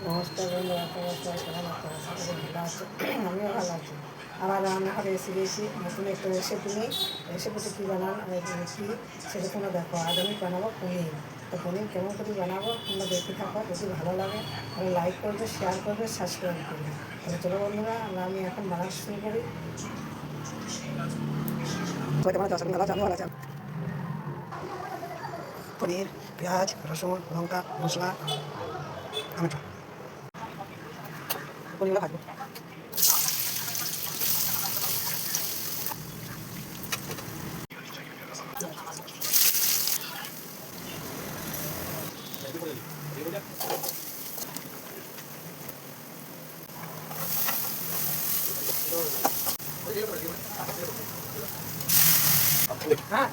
নমস্কার বন্ধুরা, তোমার সবাই কেমন আছো? আশা করি ভালো আছো। আমিও ভালো আছি। আবার রান্নাঘরে এসে গেছি নতুন একটা রেসিপি নিয়ে। রেসিপিটা কী বানান কী সেটা তোমরা দেখো। আজ আমি বানাবো পনির। তো পনির কেমন করে বানাবো তোমরা দেখতে থাকো। যদি ভালো লাগে তাহলে লাইক করবে, শেয়ার করবে, সাবস্ক্রাইব করবে। তাহলে চলো বন্ধুরা, আমি এখন বানাতে শুরু করি। কেমন আছো? ভালো আছো? আমি ভালো আছি। পনির, পেঁয়াজ, রসুন, লঙ্কা, মশলা, টমেটো, পনিরগুলো ভাজবো। হ্যাঁ,